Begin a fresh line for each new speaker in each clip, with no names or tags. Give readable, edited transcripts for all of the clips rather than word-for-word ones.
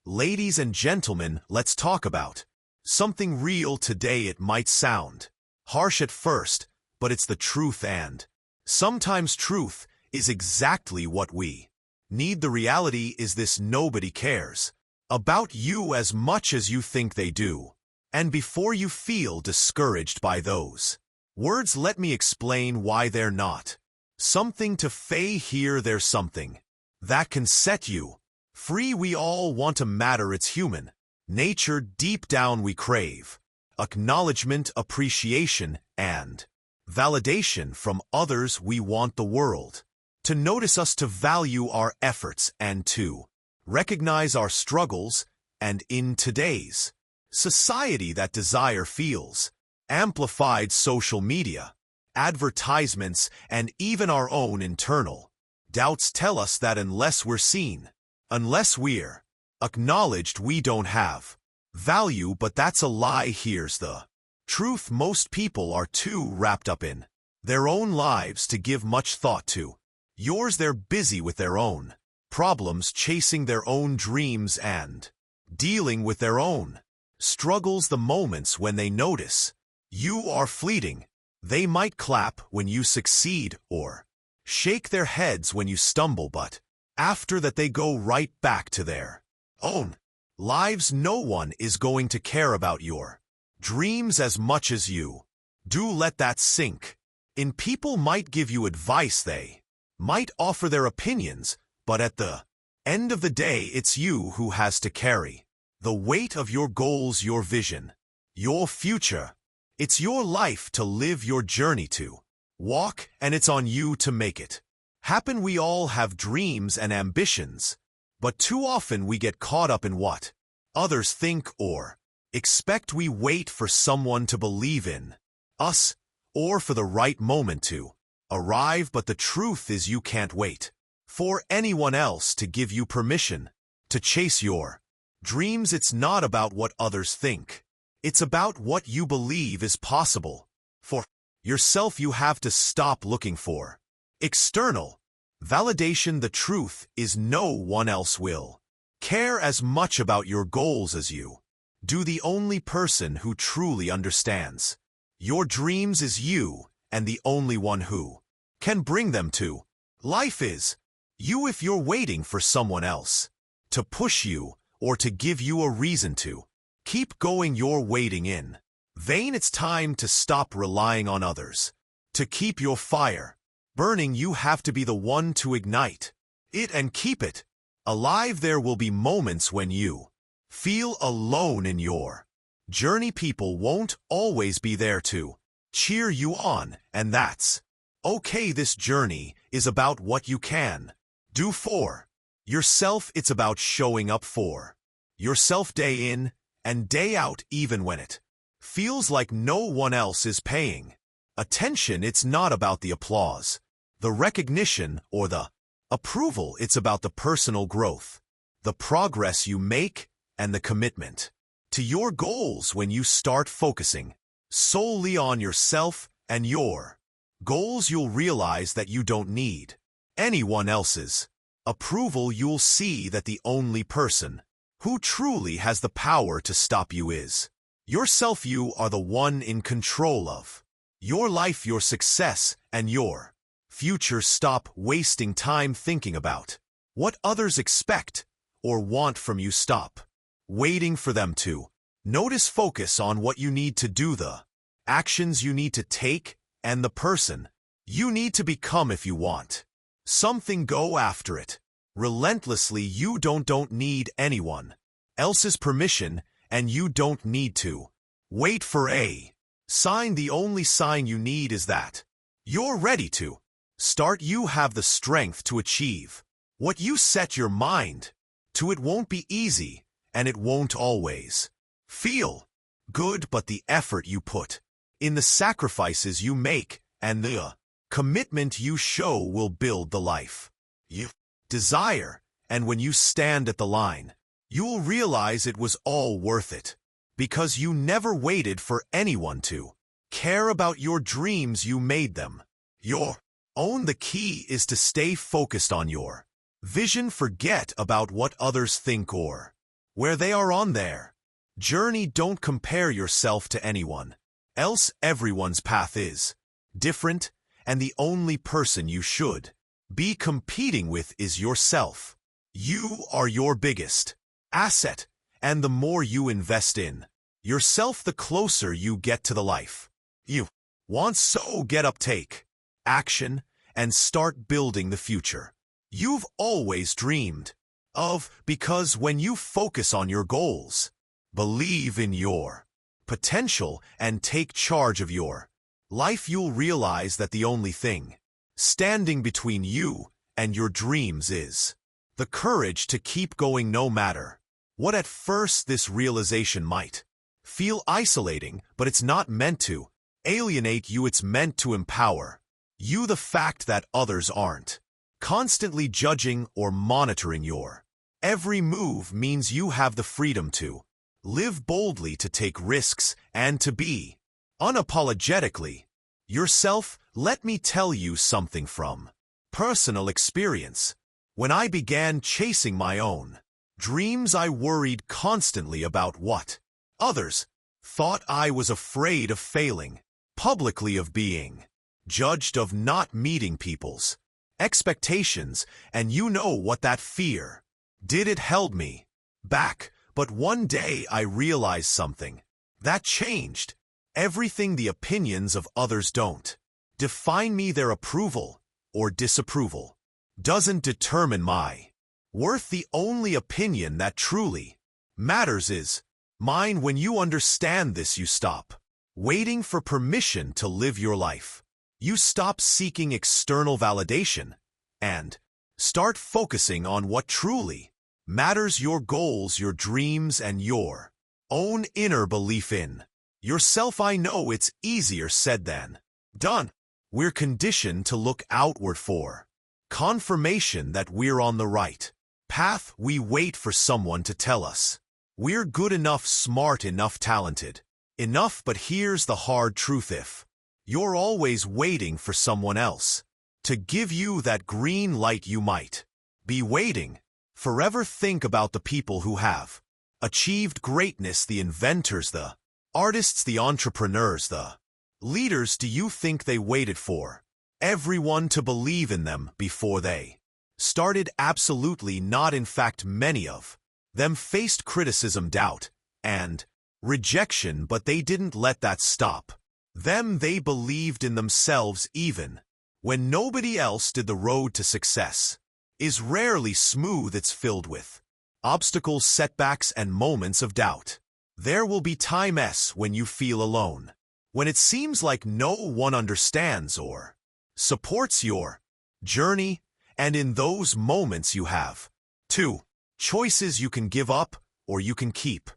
Ladies and gentlemen, let's talk about something real today. It might sound harsh at first, but it's the truth, and sometimes truth is exactly what we need. The reality is this: nobody cares about you as much as you think they do. And before you feel discouraged by those words, let me explain why they're not something to fey here. There's something that can set you free. We all want to matter. It's human nature. Deep down we crave acknowledgement, appreciation, and validation from others. We want the world to notice us, to value our efforts, and to recognize our struggles. And in today's society, that desire feels amplified. Social media, advertisements, and even our own internal doubts tell us that unless we're seen, unless we're acknowledged, we don't have value. But that's a lie. Here's the truth: most people are too wrapped up in their own lives to give much thought to yours. They're busy with their own problems, chasing their own dreams, and dealing with their own struggles. The moments when they notice you are fleeting. They might clap when you succeed or shake their heads when you stumble, but after that they go right back to their own lives. No one is going to care about your dreams as much as you do. Let that sink in. People might give you advice, they might offer their opinions, but at the end of the day, it's you who has to carry the weight of your goals, your vision, your future. It's your life to live, your journey to walk, and it's on you to make it happen. We all have dreams and ambitions, but too often we get caught up in what others think or expect. We wait for someone to believe in us or for the right moment to arrive, but the truth is you can't wait for anyone else to give you permission to chase your dreams. It's not about what others think. It's about what you believe is possible for yourself. You have to stop looking for external validation. The truth is no one else will care as much about your goals as you do. The only person who truly understands your dreams is you, and the only one who can bring them to life is you. If you're waiting for someone else to push you or to give you a reason to keep going, you're waiting in vain. It's time to stop relying on others to keep your fire burning. You have to be the one to ignite it and keep it alive. There will be moments when you feel alone in your journey. People won't always be there to cheer you on, and that's okay. This journey is about what you can do for yourself. It's about showing up for yourself day in and day out, even when it feels like no one else is paying attention. It's not about the applause, the recognition, or the approval. It's about the personal growth, the progress you make, and the commitment to your goals. When you start focusing solely on yourself and your goals, you'll realize that you don't need anyone else's approval. You'll see that the only person who truly has the power to stop you is yourself. You are the one in control of your life, your success, and your future. Stop wasting time thinking about what others expect or want from you. Stop waiting for them to notice. Focus on what you need to do, the actions you need to take, and the person you need to become. If you want something, go after it relentlessly. You don't need anyone else's permission, and you don't need to wait for a sign. The only sign you need is that you're ready to start. You have the strength to achieve what you set your mind to. It won't be easy, and it won't always feel good, but the effort you put in, the sacrifices you make, and the commitment you show will build the life you desire. And when you stand at the line, you'll realize it was all worth it, because you never waited for anyone to care about your dreams. You made them your own. The key is to stay focused on your vision. Forget about what others think or where they are on their journey. Don't compare yourself to anyone else. Everyone's path is different, and the only person you should be competing with is yourself. You are your biggest asset, and the more you invest in yourself, the closer you get to the life you want. So get up, take action, and start building the future you've always dreamed of, because when you focus on your goals, believe in your potential, and take charge of your life, you'll realize that the only thing standing between you and your dreams is the courage to keep going no matter what. At first, this realization might feel isolating, but it's not meant to alienate you. It's meant to empower you. The fact that others aren't constantly judging or monitoring your every move means you have the freedom to live boldly, to take risks, and to be unapologetically yourself. Let me tell you something from personal experience. When I began chasing my own dreams, I worried constantly about what others thought. I was afraid of failing publicly, of being judged, of not meeting people's expectations, and you know what that fear did. It held me back. But one day I realized something that changed everything. The opinions of others don't define me. Their approval or disapproval doesn't determine my worth. The only opinion that truly matters is mine. When you understand this, you stop waiting for permission to live your life. You stop seeking external validation and start focusing on what truly matters: your goals, your dreams, and your own inner belief in yourself. I know it's easier said than done. We're conditioned to look outward for confirmation that we're on the right path. We wait for someone to tell us we're good enough, smart enough, talented enough. But here's the hard truth: if you're always waiting for someone else to give you that green light, you might be waiting forever. Think about the people who have achieved greatness: the inventors, the artists, the entrepreneurs, the leaders. Do you think they waited for everyone to believe in them before they started? Absolutely not. In fact, many of them faced criticism, doubt, and rejection, but they didn't let that stop them. They believed in themselves even when nobody else did. The road to success is rarely smooth. It's filled with obstacles, setbacks, and moments of doubt. There will be times when you feel alone, when it seems like no one understands or supports your journey, and in those moments you have two choices: you can give up or you can keep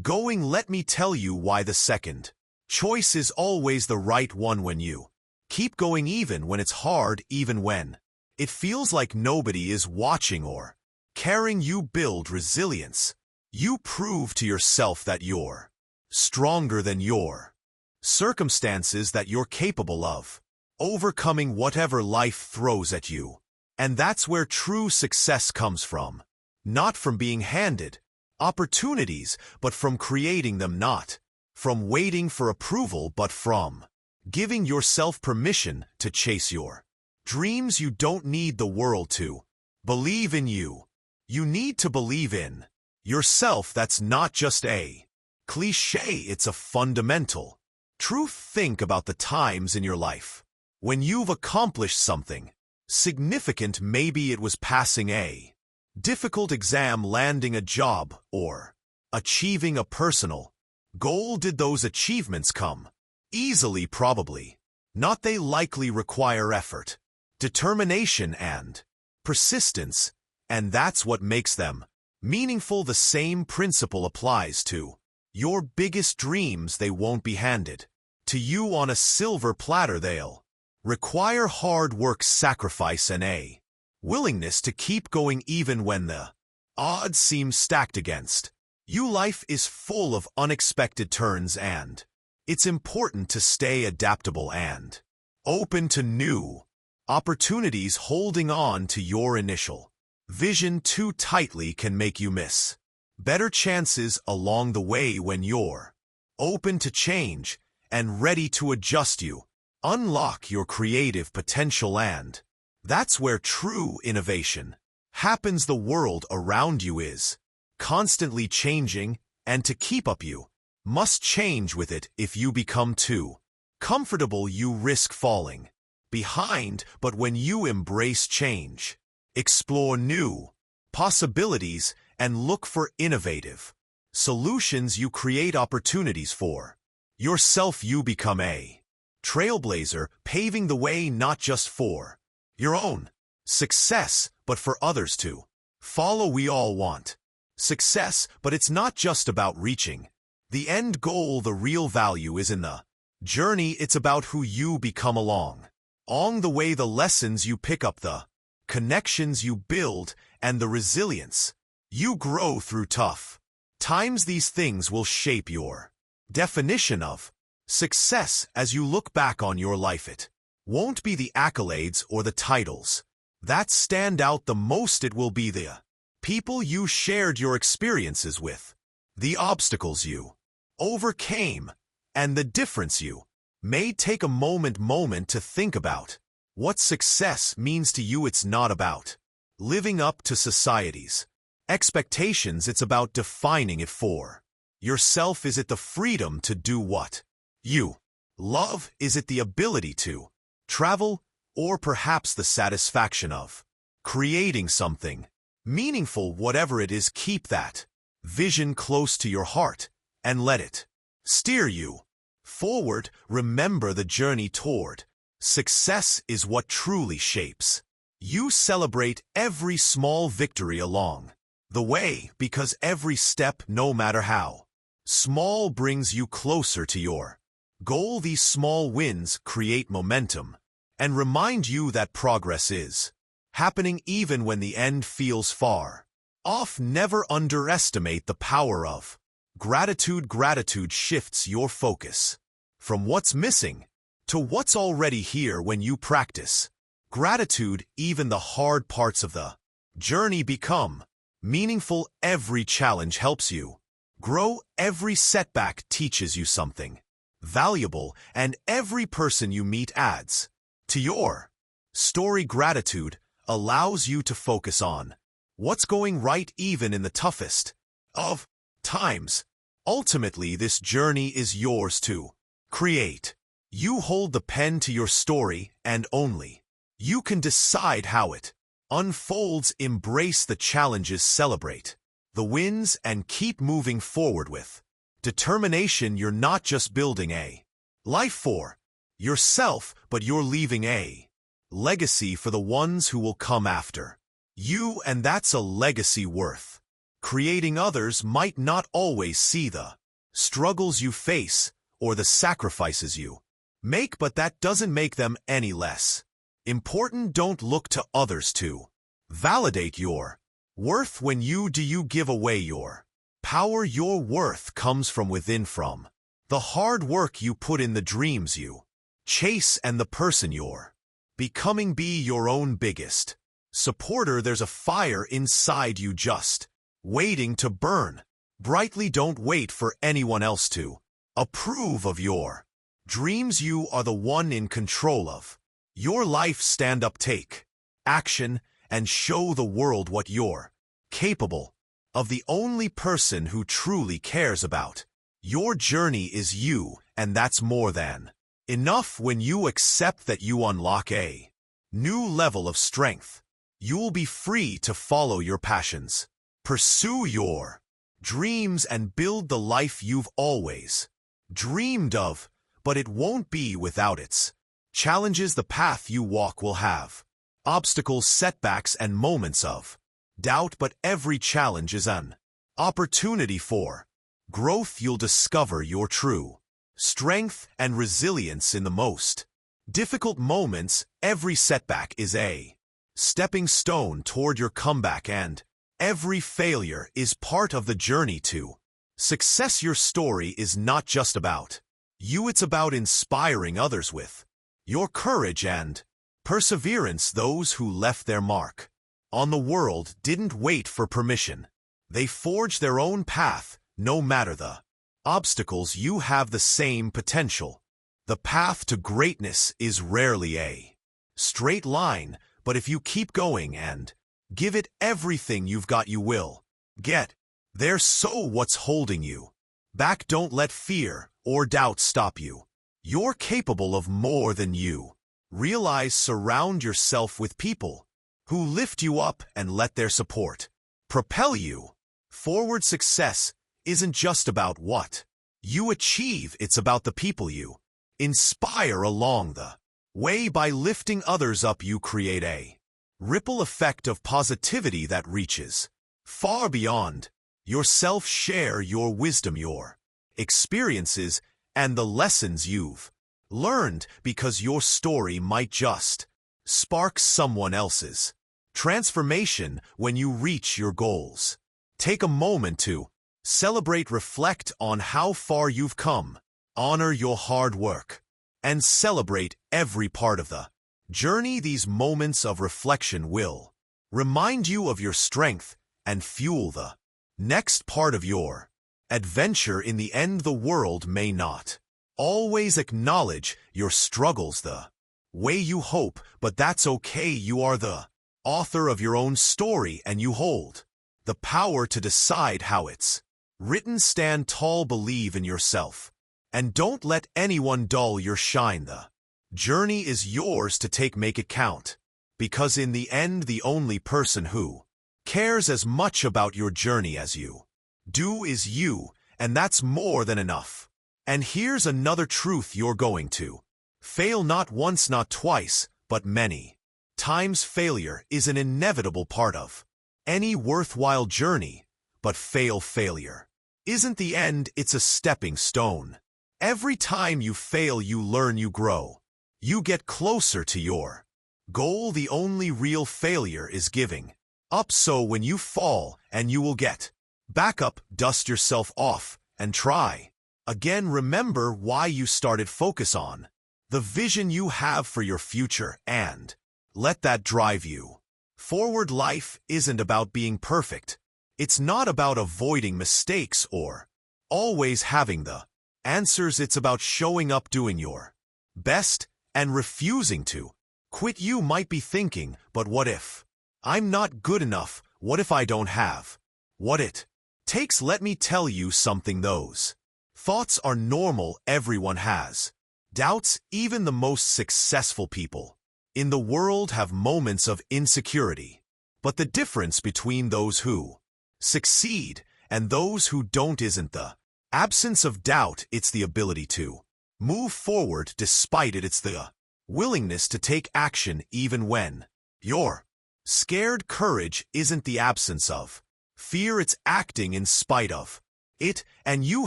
going. Let me tell you why the second choice is always the right one. When you keep going, even when it's hard, even when it feels like nobody is watching or caring, you build resilience. You prove to yourself that you're stronger than your circumstances, that you're capable of overcoming whatever life throws at you. And that's where true success comes from. Not from being handed opportunities, but from creating them. Not from waiting for approval, but from giving yourself permission to chase your dreams. You don't need the world to believe in you. You need to believe in yourself. That's not just a cliche, it's a fundamental truth. Think about the times in your life when you've accomplished something significant. Maybe it was passing a difficult exam, landing a job, or achieving a personal goal. Did those achievements come easily? Probably not. They likely require effort, determination, and persistence, and that's what makes them meaningful. The same principle applies to your biggest dreams. They won't be handed to you on a silver platter. They'll require hard work, sacrifice, and a willingness to keep going even when the odds seem stacked against you. Life is full of unexpected turns, and it's important to stay adaptable and open to new opportunities. Holding on to your initial vision too tightly can make you miss better chances along the way when you're open to change and ready to adjust. You unlock your creative potential, and that's where true innovation happens. The world around you is constantly changing, and to keep up you must change with it. If you become too comfortable, you risk falling behind. But when you embrace change, explore new possibilities, and look for innovative solutions, you create opportunities for yourself. You become a trailblazer, paving the way not just for your own success, but for others to follow. We all want success, but it's not just about reaching the end goal. The real value is in the journey. It's about who you become along the way, the lessons you pick up, the connections you build, and the resilience you grow through tough times. These things will shape your definition of success. As you look back on your life, it won't be the accolades or the titles that stand out the most. It will be the people you shared your experiences with, the obstacles you overcame, and the difference you made. Take a moment to think about what success means to you. It's not about living up to society's expectations. It's about defining it for yourself. Is it the freedom to do what you love? Is it the ability to travel? Or perhaps the satisfaction of creating something meaningful? Whatever it is, keep that vision close to your heart and let it steer you forward. Remember, the journey toward success is what truly shapes you. Celebrate every small victory along the way, because every step, no matter how small, brings you closer to your goal. These small wins create momentum and remind you that progress is happening even when the end feels far off. Never underestimate the power of gratitude. Gratitude shifts your focus from what's missing to what's already here. When you practice gratitude, even the hard parts of the journey become meaningful. Every challenge helps you grow. Every setback teaches you something valuable, and every person you meet adds to your story. Gratitude allows you to focus on what's going right even in the toughest of times. Ultimately, this journey is yours to create. You hold the pen to your story, and only you can decide how it unfolds. Embrace the challenges, celebrate the wins, and keep moving forward with determination. You're not just building a life for yourself, but you're leaving a legacy for the ones who will come after you, and that's a legacy worth creating. Others might not always see the struggles you face or the sacrifices you make, but that doesn't make them any less important. Don't look to others to validate your worth. When you do, you give away your power. Your worth comes from within, from the hard work you put in, the dreams you chase, and the person you're becoming. Be your own biggest supporter. There's a fire inside you just waiting to burn brightly. Don't wait for anyone else to approve of your dreams. You are the one in control of your life. Stand up, take action, and show the world what you're capable of. The only person who truly cares about your journey is you, and that's more than enough. When you accept that, you unlock a new level of strength. You'll be free to follow your passions, pursue your dreams, and build the life you've always dreamed of. But it won't be without its challenges. The path you walk will have obstacles, setbacks, and moments of doubt, but every challenge is an opportunity for growth. You'll discover your true strength and resilience in the most difficult moments. Every setback is a stepping stone toward your comeback, and every failure is part of the journey to success. Your story is not just about you, it's about inspiring others with your courage and perseverance. Those who left their mark on the world didn't wait for permission They forge their own path, no matter the obstacles. You have the same potential. The path to greatness is rarely a straight line, but if you keep going and give it everything you've got, you will get there. So what's holding you back? Don't let fear or doubt stop you. You're capable of more than you realize. Surround yourself with people who lift you up and let their support propel you forward. Success isn't just about what you achieve, it's about the people you inspire along the way. By lifting others up, you create a ripple effect of positivity that reaches far beyond yourself. Share your wisdom, your experiences, and the lessons you've learned, because your story might just spark someone else's transformation. When you reach your goals, take a moment to celebrate. Reflect on how far you've come. Honor your hard work and celebrate every part of the journey. These moments of reflection will remind you of your strength and fuel the next part of your adventure. In the end, the world may not always acknowledge your struggles the way you hope, but that's okay. You are the author of your own story, and you hold the power to decide how it's written. Stand tall, believe in yourself, and don't let anyone dull your shine. The journey is yours to take. Make it count, because in the end, the only person who cares as much about your journey as you do is you, and that's more than enough. And here's another truth: you're going to fail, not once, not twice, but many times. Failure is an inevitable part of any worthwhile journey, but failure isn't the end, it's a stepping stone. Every time you fail, you learn, you grow, you get closer to your goal. The only real failure is giving up. So when you fall, and you will get back up, dust yourself off and try again. Remember why you started. Focus on the vision you have for your future and let that drive you forward. Life isn't about being perfect. It's not about avoiding mistakes or always having the answers. It's about showing up, doing your best, and refusing to quit. You might be thinking, but what if I'm not good enough? What if I don't have what it takes? Let me tell you something. Those thoughts are normal. Everyone has doubts. Even the most successful people in the world have moments of insecurity. But the difference between those who succeed and those who don't isn't the absence of doubt, it's the ability to move forward despite it. It's the willingness to take action even when you're scared. Courage isn't the absence of fear, it's acting in spite of it, and you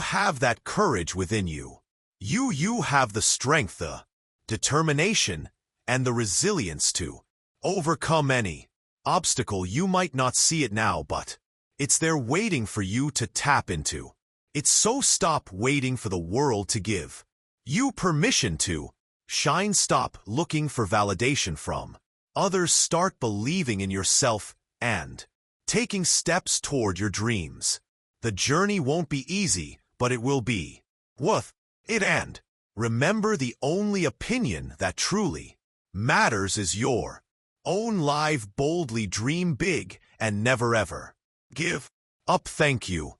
have that courage within you. You have the strength, the determination, and the resilience to overcome any obstacle. You might not see it now, but it's there waiting for you to tap into. It's so stop waiting for the world to give you permission to shine. Stop looking for validation from others. Start believing in yourself and taking steps toward your dreams. The journey won't be easy, but it will be worth it. And remember, the only opinion that truly matters is your own. Live boldly, dream big, and never ever give up. Thank you